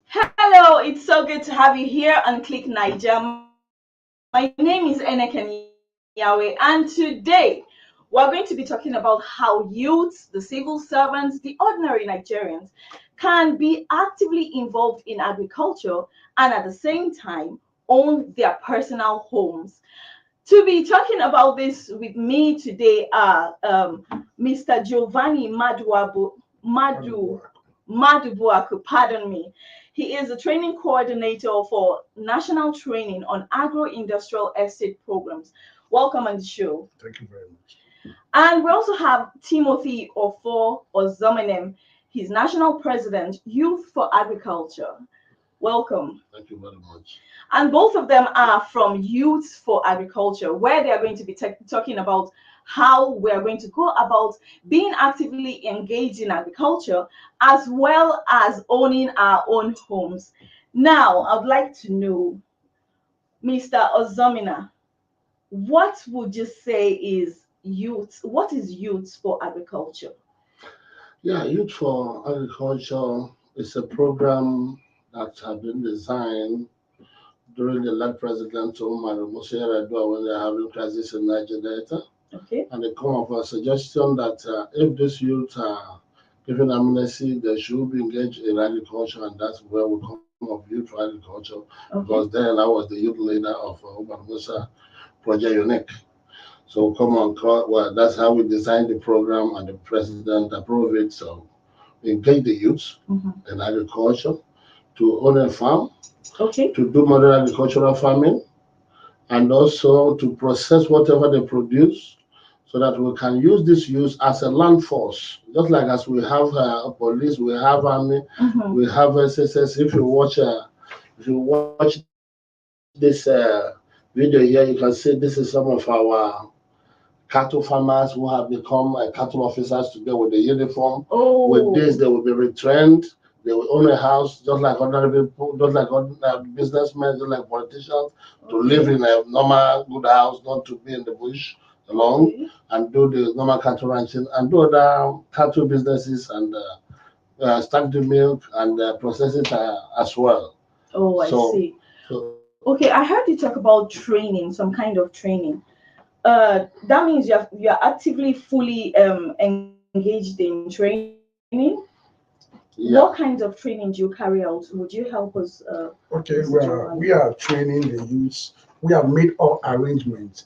Hello, it's so good to have you here on Click Niger. My name is Ene Ken-Yawe, and today we're going to be talking about how youths, the civil servants, the ordinary Nigerians can be actively involved in agriculture and at the same time own their personal homes. To be talking about this with me today are Mr. Giovanni Madubuaku, pardon me. He is the training coordinator for national training on agro-industrial estate programs. Welcome on the show. Thank you very much. And we also have Timothy Ofor Ozomenem. He's national president, Youth for Agriculture. Welcome. Thank you very much. And both of them are from Youth for Agriculture, where they are going to be talking about how we're going to go about being actively engaged in agriculture as well as owning our own homes. Now, I'd like to know, Mr. Ozomina, what would you say is youth? What is Youth for Agriculture? Yeah, Youth for Agriculture is a program that has been designed during the late President Umar Musa when they're having crisis in Niger Delta. Okay. And they come up with a suggestion that if these youth are given amnesty, they should be engaged in agriculture, and that's where we come up Youth for Agriculture. Okay. Because then I was the youth leader of Umar Musa Project Unique. So come on, well, that's how we designed the program, and the president approved it. So we engage the youth in agriculture to own a farm, Okay. to do modern agricultural farming, and also to process whatever they produce, so that we can use this use as a land force. Just like as we have police, we have army, we have SSS. If you watch this video here, you can see this is some of our cattle farmers who have become cattle officers today with the uniform. Oh. With this, they will be retrained. They will own a house just like other people, just like other businessmen, just like politicians, to live in a normal good house, not to be in the bush alone, and do the normal cattle ranching and do other cattle businesses and stack the milk and process it as well. Oh, I see. Okay, I heard you talk about training, some kind of training. That means you're actively fully engaged in training. Yeah. What kinds of training do you carry out? Would you help us? Okay, we are training the youths. We have made all arrangements.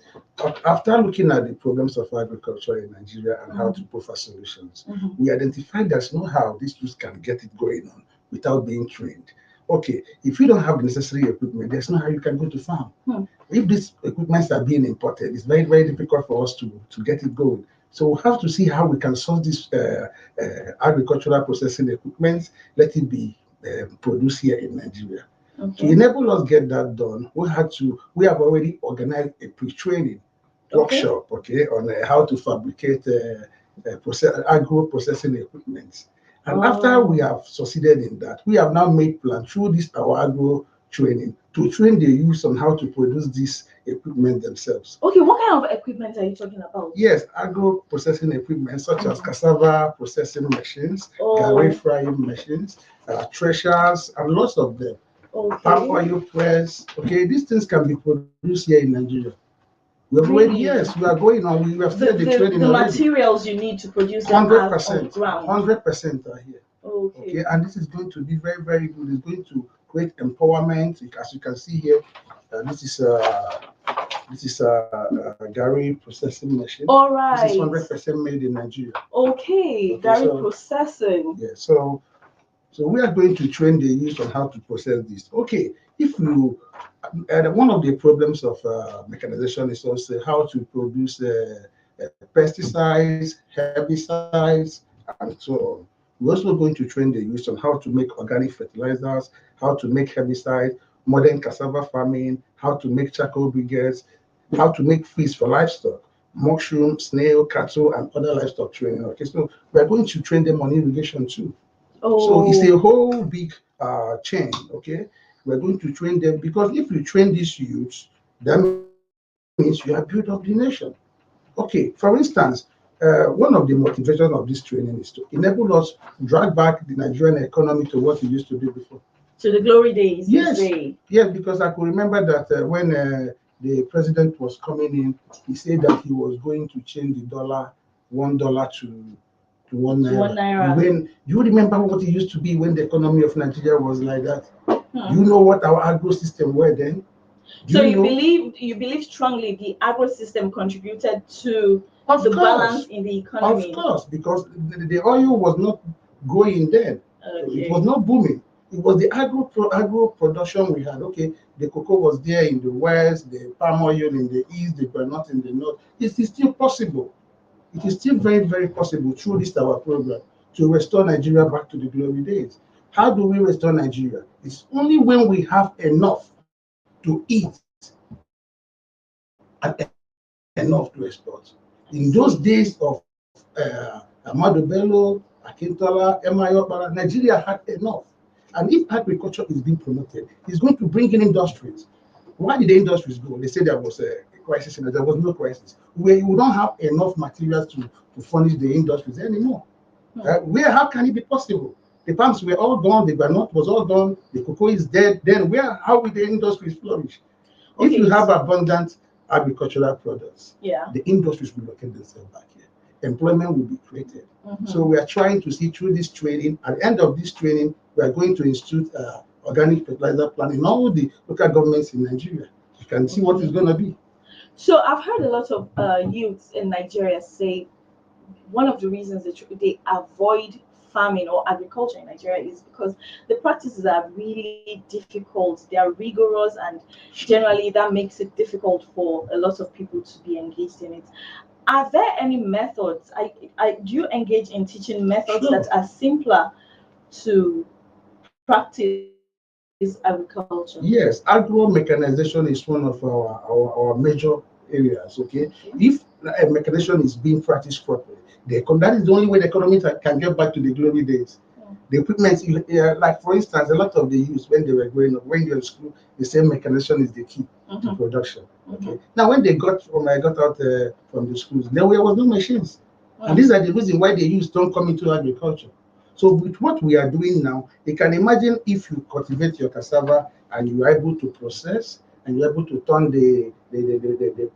After looking at the problems of agriculture in Nigeria and how to provide solutions, we identified there's no how these youths can get it going on without being trained. Okay, if you don't have the necessary equipment, there's no how you can go to farm. If these equipments are being imported, it's very, very difficult for us to get it going. So we have to see how we can source this agricultural processing equipment, let it be produced here in Nigeria. Okay. To enable us get that done, we have already organized a pre-training workshop, on how to fabricate agro processing equipment. And after we have succeeded in that, we have now made plans through this our agro training to train the youth on how to produce this equipment themselves. Okay, what kind of equipment are you talking about? Yes, agro processing equipment such as cassava processing machines, garri frying machines, threshers, and lots of them. Palm oil press. Okay, these things can be produced here in Nigeria. We have already, yes, we are going on. We have started the training. The materials you need to produce 100%, ground. 100% are here. Okay, and this is going to be very, very good. It's going to create empowerment. As you can see here, this is garri processing machine. All right. This is 100% made in Nigeria. Okay, garri processing. Yeah, so we are going to train the youth on how to process this. Okay, if you one of the problems of mechanization is also how to produce pesticides, herbicides, and so on. We're also going to train the youth on how to make organic fertilizers, how to make herbicides, modern cassava farming, how to make charcoal briquettes, how to make feeds for livestock, mushroom, snail, cattle, and other livestock training. Okay, so we're going to train them on irrigation too. So it's a whole big chain. Okay, we're going to train them because if you train these youths, that means you have built up the nation. Okay, for instance, one of the motivations of this training is to enable us to drag back the Nigerian economy to what it used to be before. To the glory days, you Yes, say. yes, because I could remember that when the president was coming in, he said that he was going to change the dollar, $1 to one To one naira. naira. When you remember what it used to be when the economy of Nigeria was like that? Hmm. You know what our agro system were then? So you believe strongly the agro system contributed to Of the course, balance in the economy. of course, because the oil was not going then. Okay. It was not booming. It was the agro production we had. Okay, the cocoa was there in the west, the palm oil in the east, the granite in the north. It is still possible. It is still very, very possible through this our program to restore Nigeria back to the glory days. How do we restore Nigeria? It's only when we have enough to eat and enough to export. In those days of Amadu Bello, Akintola, Emayopara, Nigeria had enough. And if agriculture is being promoted, it's going to bring in industries. Why did the industries go? They said there was a crisis, and there was no crisis. We don't have enough materials to furnish the industries anymore. How can it be possible? The palms were all gone, the granite was all gone, the cocoa is dead. Then how will the industries flourish? If you have abundant agricultural products, the industries will locate themselves back here. Employment will be created. So we are trying to see through this training. At the end of this training, we are going to institute organic fertilizer plan in all the local governments in Nigeria. You can see what it's going to be. So I've heard a lot of youths in Nigeria say one of the reasons that they avoid farming or agriculture in Nigeria is because the practices are really difficult. They are rigorous, and generally that makes it difficult for a lot of people to be engaged in it. Are there any methods? Do you engage in teaching methods that are simpler to practice agriculture? Yes, agro mechanization is one of our major areas. Okay, if mechanization is being practiced properly, that is the only way the economy can get back to the glory days. The equipment, like for instance, a lot of the youth when they were growing up, when they were in school, they say mechanization is the key to production. Okay, now when I got out from the schools, there was no machines, and these are the reasons why the youth don't come into agriculture. So with what we are doing now, you can imagine if you cultivate your cassava and you are able to process and you're able to turn the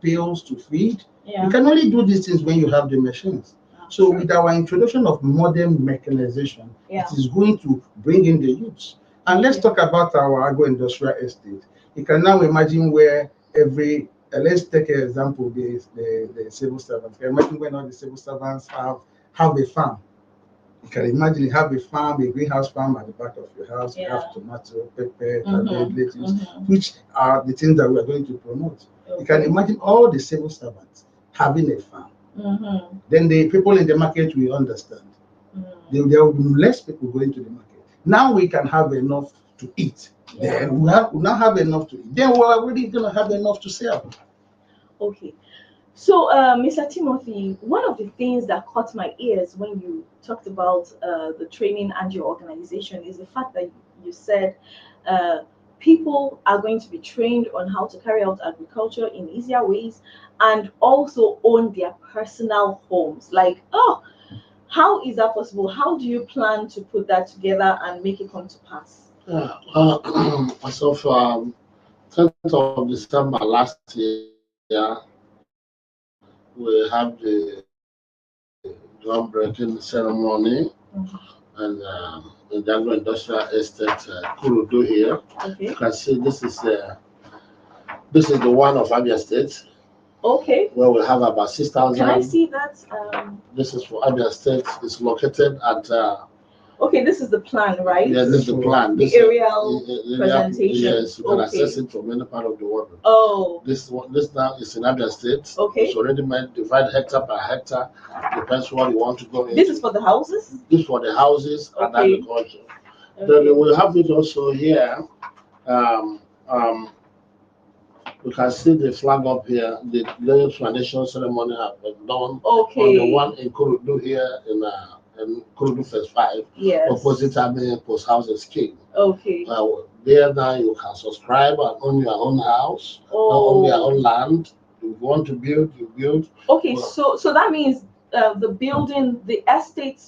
peels to feed. You can only do these things when you have the machines. So with our introduction of modern mechanization, it is going to bring in the youths. And let's talk about our agro-industrial estate. You can now imagine where let's take an example, the civil servants. You can imagine when all the civil servants have a farm. You can imagine you have a farm, a greenhouse farm at the back of your house. You have tomato, pepper, cabbage, lettuce, which are the things that we are going to promote. You can imagine all the civil servants having a farm. Then the people in the market will understand. There will be less people going to the market. Now we can have enough to eat. Then we now have enough to eat. Then we're already going to have enough to sell. Okay. So, Mr. Timothy, one of the things that caught my ears when you talked about the training and your organization is the fact that you said people are going to be trained on how to carry out agriculture in easier ways and also own their personal homes. Like, how is that possible? How do you plan to put that together and make it come to pass? As of 10th of December last year, we have the groundbreaking ceremony and in the agro-industrial estate Kurudu here. You can see this is the one of Abia State. Okay. Where we have about 6,000. Can I see that? This is for Abia State. It's located at. Okay, this is the plan, right? Yeah, this is the plan. The aerial presentation. Yes, you can access it from any part of the world. Oh. This now is in Abia State. Okay. It's already meant divide hectare per hectare. Depends what you want to go into. This is for the houses? This is for the houses and agriculture. Then we have it also here. You can see the flag up here. The laying foundation ceremony have been done on the one in Kurudu here in Kurudu Phase 5, opposite Army Post House Scheme. Okay. There now you can subscribe and own your own house, own your own land. If you want to build, you build. Okay, so that means the building, the estate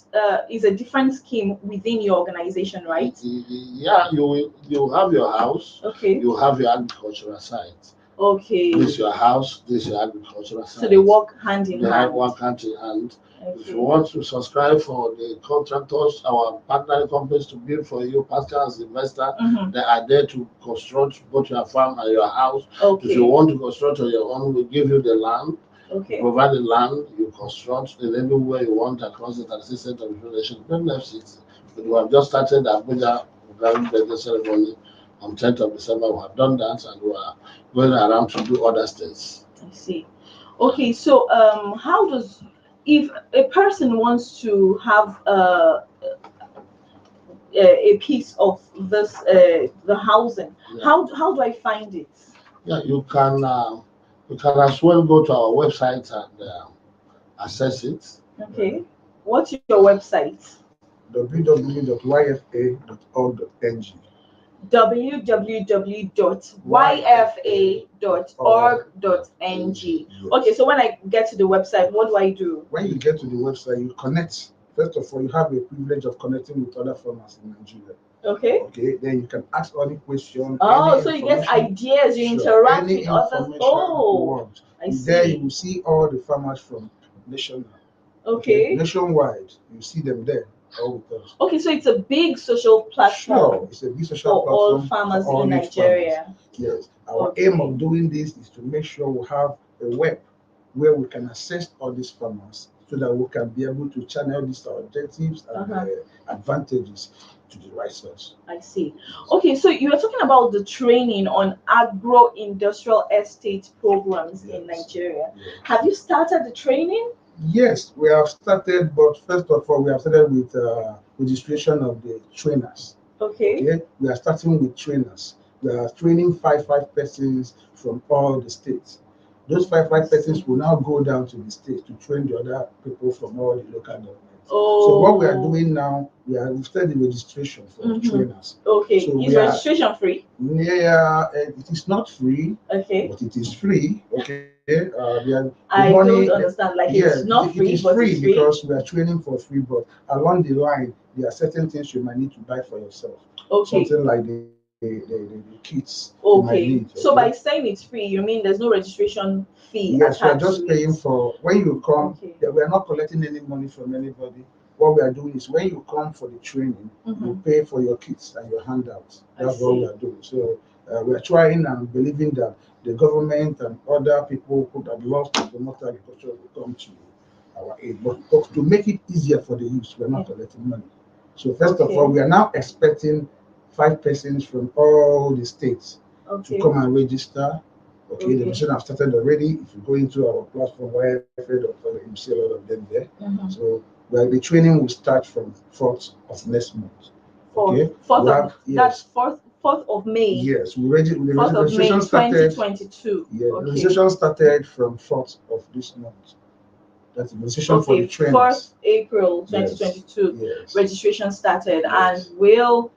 is a different scheme within your organization, right? Yeah, you have your house, Okay. you have your agricultural site. Okay. This is your house, this is your agricultural site. So they work hand in They hand. work hand in hand. Okay. If you want to subscribe for the contractors, our partner companies to build for you, Pascal as the investor, they are there to construct both your farm and your house. Okay. If you want to construct on your own, we give you the land. Okay. Provide the land, you construct in anywhere you want across the 36 state of the nation. Don't have 60. But we have just started the Abuja birthday ceremony on 10th of December. We have done that and we are going around to do other states. I see. Okay, so how does, if a person wants to have a piece of this the housing, how do I find it? Yeah, you can as well go to our website and access it. Okay, what's your website? www.yfa.org.ng. www.yfa.org.ng. Okay, so when I get to the website, what do I do? When you get to the website, you connect. First of all, you have a privilege of connecting with other farmers in Nigeria. Okay. Okay, then you can ask any question. Oh, so you get ideas, you interact with others. Oh, I see. There you will see all the farmers from national. Okay. Nationwide, you see them there. All with us. Okay, so it's a big social platform. Sure, it's a big social platform all farmers for all in Nigeria. Farmers. Yes, our aim of doing this is to make sure we have a web where we can access all these farmers so that we can be able to channel these objectives and advantages to the right source. I see. Okay, so you were talking about the training on agro-industrial estate programs in Nigeria. Yes. Have you started the training? Yes, we have started, but first of all, we have started with registration of the trainers. Okay. We are starting with trainers. We are training five persons from all the states. Those five persons will now go down to the states to train the other people from all the local governments. Oh. So what we are doing now, we started the registration for the trainers. Okay. So is registration free? Yeah, it is not free. Okay. But it is free. Okay. I don't understand. Like it's not free, but free it's free because we are training for free. But along the line, there are certain things you might need to buy for yourself. Okay. Something like the kits. Okay. So by saying it's free, you mean there's no registration fee? Yes, we are just paying for when you come. Okay. We are not collecting any money from anybody. What we are doing is when you come for the training, you pay for your kits and your handouts. That's what we are doing. So we are trying and believing that the government and other people who have lost to promote agriculture will come to our aid. But to make it easier for the youth, we are not collecting money. So first of all, we are now expecting 5 persons from all the states to come and register. Okay, the registration have started already. If you go into our platform, you see a lot of them there. So the training will start from 4th of next month. Okay, 4th that's 4th of May. Yes, the registration started 2022. Yeah, the registration started from 4th of this month. That's the registration for the trainers. 4th April 2022. Yes. Registration started and will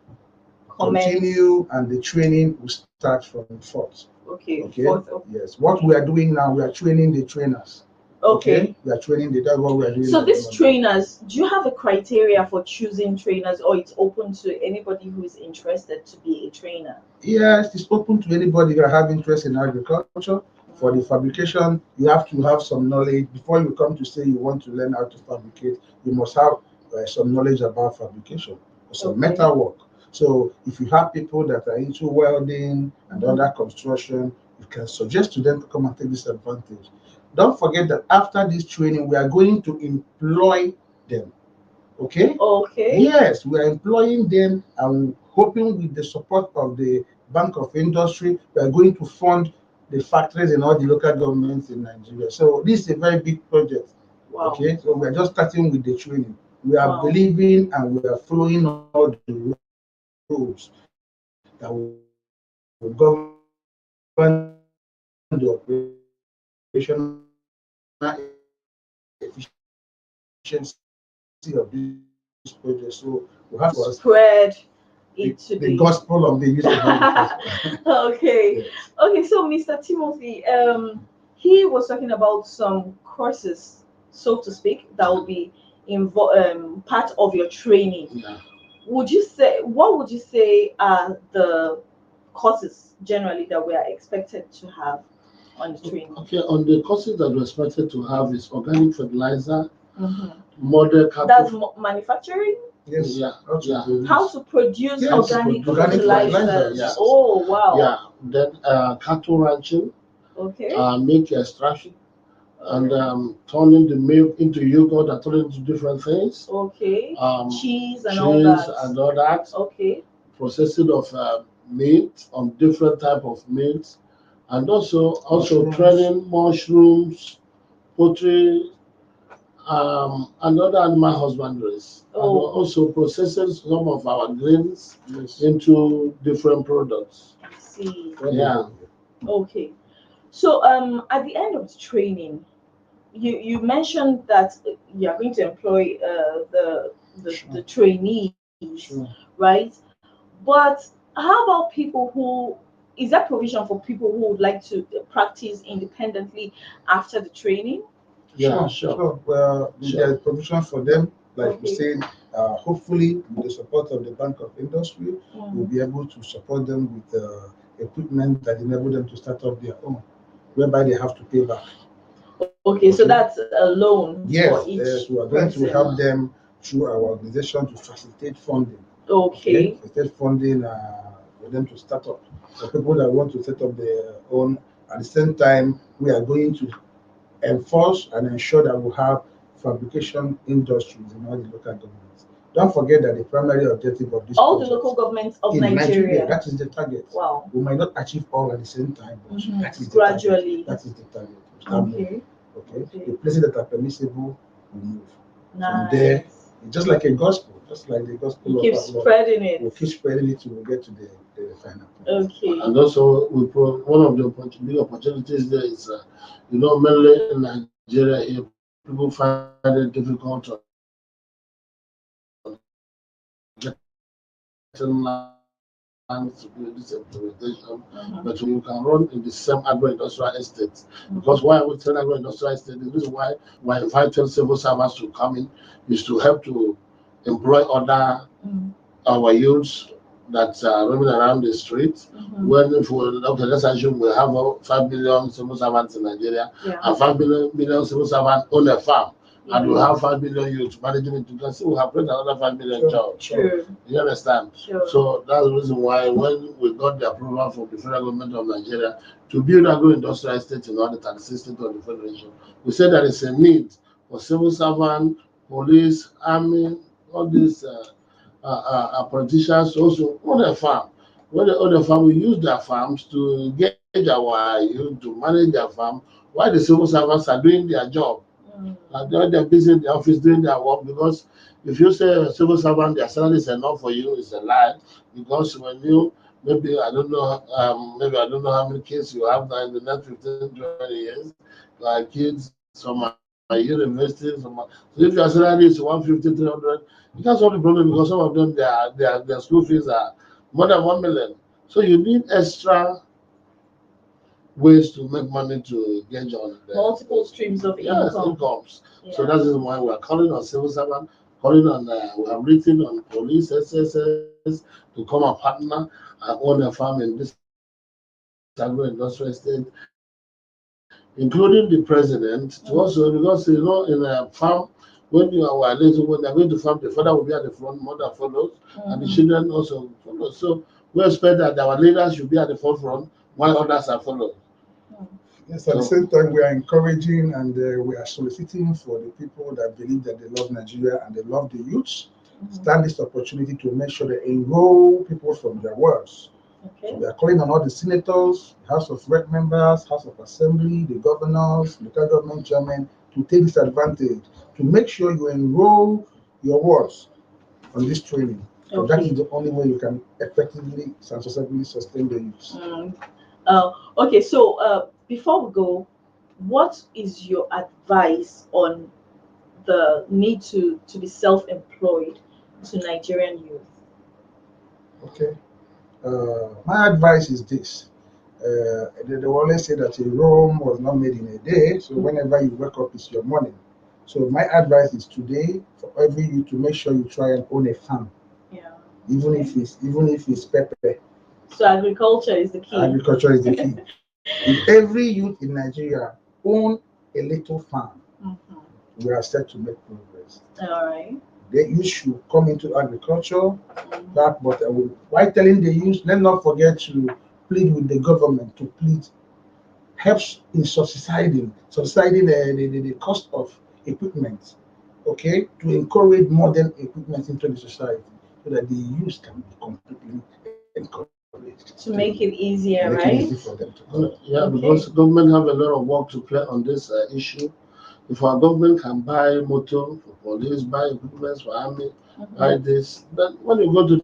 continue, and the training will start from 4th. Okay. 4th. Yes. What we are doing now, we are training the trainers. Okay. We are training that's what we are doing. So these trainers, do you have a criteria for choosing trainers, or it's open to anybody who is interested to be a trainer? Yes, it's open to anybody that have interest in agriculture. For the fabrication, you have to have some knowledge. Before you come to say you want to learn how to fabricate, you must have some knowledge about fabrication, some metal work. So if you have people that are into welding and other construction, you can suggest to them to come and take this advantage. Don't forget that after this training, we are going to employ them. Okay? Okay. Yes, we are employing them and hoping with the support of the Bank of Industry, we are going to fund the factories in all the local governments in Nigeria. So this is a very big project. Wow. Okay, so we are just starting with the training. We are believing and we are following all the rules that will govern the operational efficiency of this project. So we have to spread into the gospel of the use of Okay. Yes. Okay, so Mr. Timothy, he was talking about some courses so to speak, that will be part of your training. Yeah. What would you say are the courses generally that we are expected to have on the training? Okay, on the courses that we're expected to have is organic fertilizer, Mhm. model cattle. That's manufacturing. Yes. Yeah, yeah. How to produce Yes, organic organic fertilizers. fertilizers. Yeah. Oh wow. Yeah. Then cattle ranching, Okay. milk extraction, and turning the milk into yogurt and turning it into different things. Okay. Cheese and all Cheese that. and all that. Okay. Processing of meat on different type of meats, and also Mushrooms. training mushrooms, poultry, and other animal husbandries, and also processing some of our grains into different products. I see. Yeah. Okay. So at the end of the training, you mentioned that you are going to employ the trainees, Sure. right? But how about people who is there provision for people who would like to practice independently after the training? Yeah, Sure. Well, there's provision for them. Like we Okay. said, hopefully with the support of the Bank of Industry, we'll be able to support them with equipment that enable them to start up their own, whereby they have to pay back. Okay, so that's a loan Yes, for each yes, we are going to person. help them through our organization to facilitate funding. Okay. Facilitate funding for them to start up. For people that want to set up their own, at the same time, we are going to enforce and ensure that we have fabrication industries in all the local governments. Don't forget that the primary objective of this all project the local governments of in Nigeria. That is the target. Wow. We might not achieve all at the same time, but that is gradually. That is the target. Okay. Okay. The places that are permissible will move. Nice. From there, it's just like a gospel, just like the gospel. You keep spreading it. We'll keep spreading it till we get to the final point. Okay. And also, one of the big opportunities there is, mainly in Nigeria, here, people find it difficult to get land to do this implementation, but you can run in the same agro-industrial estate. Because why we tell agro-industrial estate, the reason why we invited civil servants to come in is to help to employ other our youths that are roaming around the street. When if we let's assume we have 5 million civil servants in Nigeria, and 5 million civil servants own a farm, and we have 5 million youths managing it. You can see we have created another 5 million jobs. Sure. You understand? Sure. So that's the reason why when we got the approval from the federal government of Nigeria to build agro-industrial estate in all the 36 states of the federation, we said there is a need for civil servants, police, army, all these politicians also own a farm. When they own a farm, we use their farms to engage our youth to manage their farm while the civil servants are doing their job. And they're busy in the office doing their work, because if you say a civil servant, their salary is enough for you, it's a lie. Because when you, maybe I don't know how many kids you have now in the next 15, 20 years, like kids, some are university, so if your salary is 150, 300, you can't solve the problem, because some of them, their school fees are more than 1 million. So you need extra ways to make money to engage on multiple streams of incomes. Yeah. So that's why we are calling on civil servant, calling on we have written on police, SSS to come and partner and own a farm in this agro-industrial estate, including the president, to also, because in a farm, when you are little, when they're going to farm, the father will be at the front, mother follows, and the children also follow. So we expect that our leaders should be at the forefront while others are following. Yes, at the same time, we are encouraging and we are soliciting for the people that believe that they love Nigeria and they love the youths, stand this opportunity to make sure they enroll people from their wards. So we are calling on all the senators, House of Rep members, House of Assembly, the governors, local government chairmen, to take this advantage, to make sure you enroll your wards on this training. So that is the only way you can effectively and successfully sustain the youths. Okay, so before we go, what is your advice on the need to be self-employed to Nigerian youth? Okay, my advice is this. They always say that a Rome was not made in a day, so whenever you wake up, it's your morning. So my advice is today for every you to make sure you try and own a farm, Yeah. even if it's pepper. So agriculture is the key. Agriculture is the key. If every youth in Nigeria own a little farm, we are set to make progress. All right. The youth should come into agriculture, but while telling the youth, let's not forget to plead with the government to plead helps in subsidizing the cost of equipment, okay, to encourage modern equipment into the society so that the youth can be completely encouraged. To make it easier, Make it right? easy for them to go. Yeah, Okay. because government have a lot of work to play on this issue. If our government can buy motor for police, buy equipment for army, buy this, then when you go to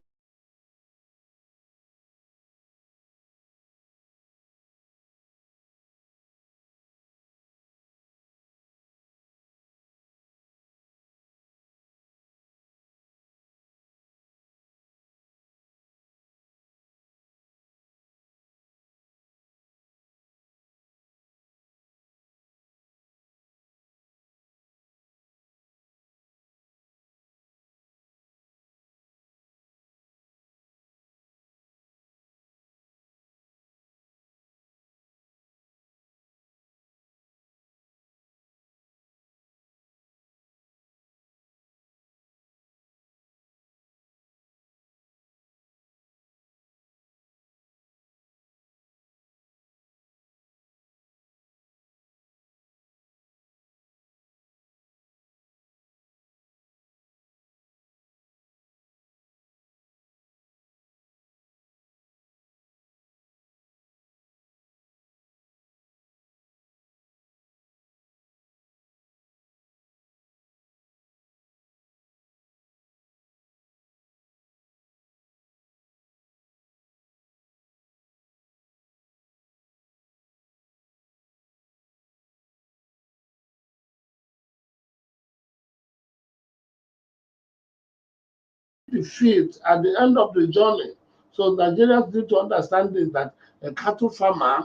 the field at the end of the journey. So Nigerians need to understand this, that a cattle farmer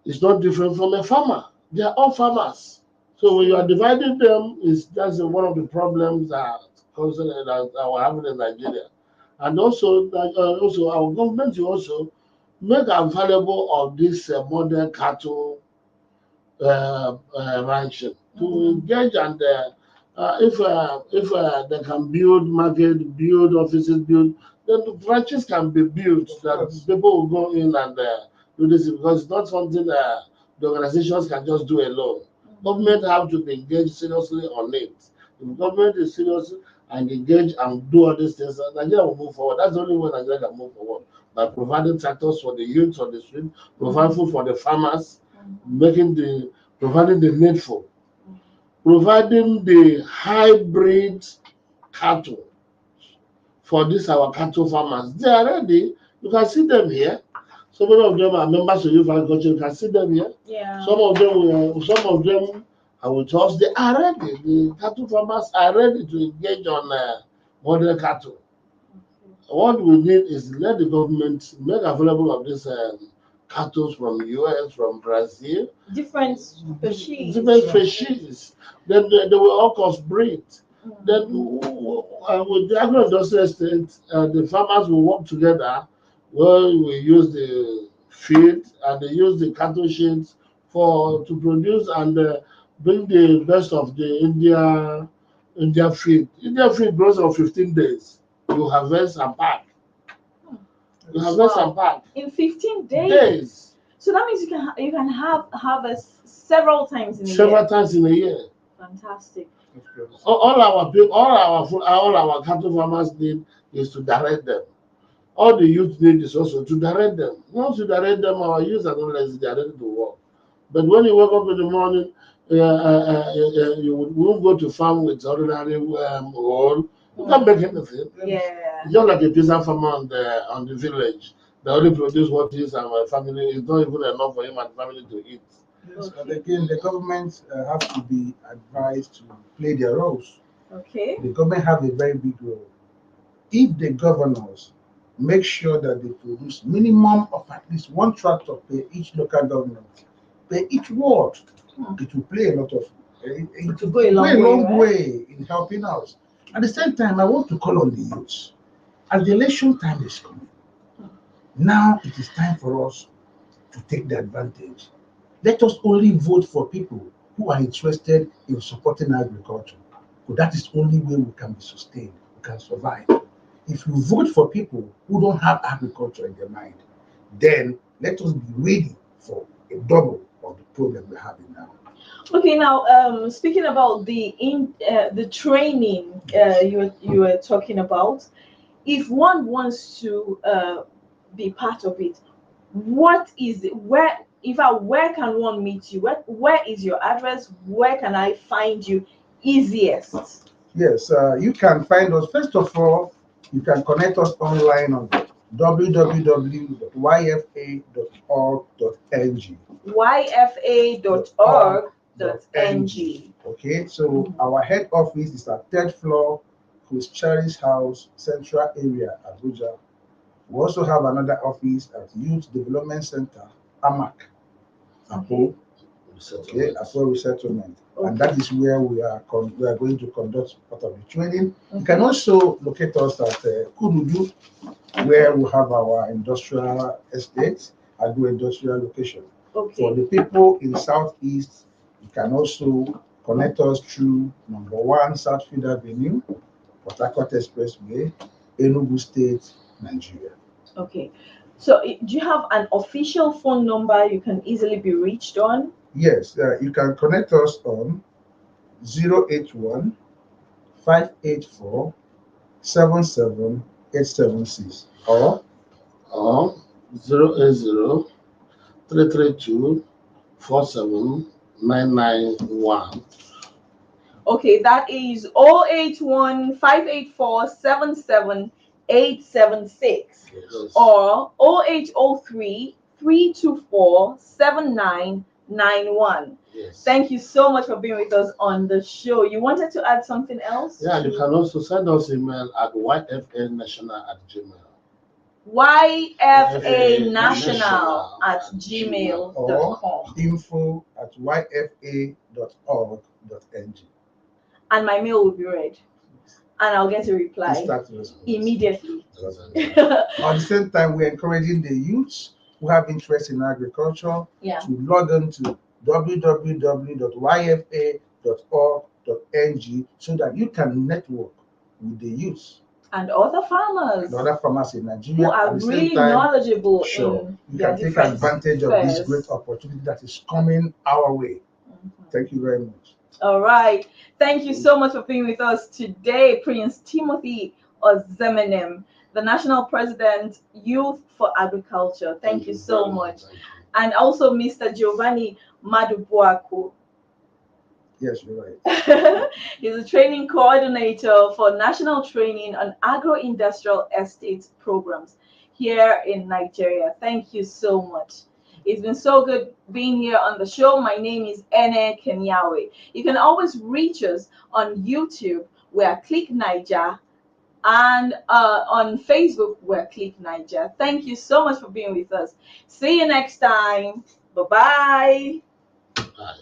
is not different from a farmer. They are all farmers. So when you are dividing them, that's one of the problems that we're having in Nigeria. And also, also our government will also make available of this modern cattle ranching to engage and if they can build market, build offices, build, then the branches can be built that people will go in and do this because it's not something the organizations can just do alone. Government have to be engaged seriously on it. If government is serious and engage and do all these things, Nigeria will move forward. That's the only way Nigeria can move forward, by providing tractors for the youth on the street, providing food for the farmers, providing the needful, providing the hybrid cattle for this our cattle farmers. They are ready. You can see them here. Some of them are members of youth agriculture. You can see them here. Yeah. Some of them are with us. They are ready. The cattle farmers are ready to engage on modern cattle. What we need is let the government make available of this cattle from US, from Brazil, Different species. Then they will all crossbreed. Then with the agro industrial estate, the farmers will work together. Where we use the feed and they use the cattle sheds to produce and bring the best of the India feed. India feed grows on 15 days. You harvest and pack. You harvest and pack. In 15 days. Days. So that means you can have harvest several times in a year. Several times in a year. Fantastic. All our cattle farmers need is to direct them. All the youth need is also to direct them. Once you direct them, our youth are not lazy, they are ready to work. But when you wake up in the morning, you won't go to farm with ordinary hole. You can't make anything. Yeah. Just like a pizza farmer on the village. They only produce what he and my family. It's not even enough for him and family to eat. Yes, but again, the government have to be advised to play their roles. Okay. The government have a very big role. If the governors make sure that they produce minimum of at least one tractor per each local government, per each ward, it will play a lot of It To will go a go a long way, long right? way in helping us. At the same time, I want to call on the youth. As the election time is coming, now it is time for us to take the advantage. Let us only vote for people who are interested in supporting agriculture. So that is the only way we can be sustained, we can survive. If you vote for people who don't have agriculture in their mind, then let us be ready for a double of the problem we're having now. Okay, now speaking about the training you were talking about, if one wants to be part of it, what is it? Where can one meet you? Where is your address? Where can I find you easiest? Yes, you can find us. First of all, you can connect us online on www.yfa.org.ng. yfa.org.ng. Okay, so our head office is at third floor, Chris Cherry's house, Central Area, Abuja. We also have another office at Youth Development Center, AMAC, Apo, okay, Apo Resettlement. And that is where we are going to conduct part of the training. You can also locate us at Kududu, where we have our industrial estate, Agro industrial location. Okay. For the people in Southeast, you can also connect us through number 1 Southfield Avenue, Port Harcourt Expressway, Enugu State, Nigeria. Okay. So do you have an official phone number you can easily be reached on? Yes, you can connect us on 081 584 77876 or 080 332 47991. Okay, that is 081 584 77876 or 0803 324 7991. Yes. Thank you so much for being with us on the show. You wanted to add something else? Yeah, you can also send us email at yfnational@gmail. yfanational@gmail.com. info@yfa.org.ng. And my mail will be read. And I'll get a reply immediately. At the same time, we're encouraging the youths who have interest in agriculture to log on to www.yfa.org.ng so that you can network with the youths and other farmers in Nigeria who are really knowledgeable in you can take advantage of this great opportunity that is coming our way. Thank you very much. All right. Thank you so much for being with us today, Prince Timothy Ozemenem, the National President, Youth for Agriculture. Thank you so much. And also Mr. Giovanni Madubuaku. Yes, you're right. He's a training coordinator for national training on agro-industrial estates programs here in Nigeria. Thank you so much. It's been so good being here on the show. My name is Ene Ken-Yawe. You can always reach us on YouTube, where Click Niger, and on Facebook, where Click Niger. Thank you so much for being with us. See you next time. Bye-bye. Bye.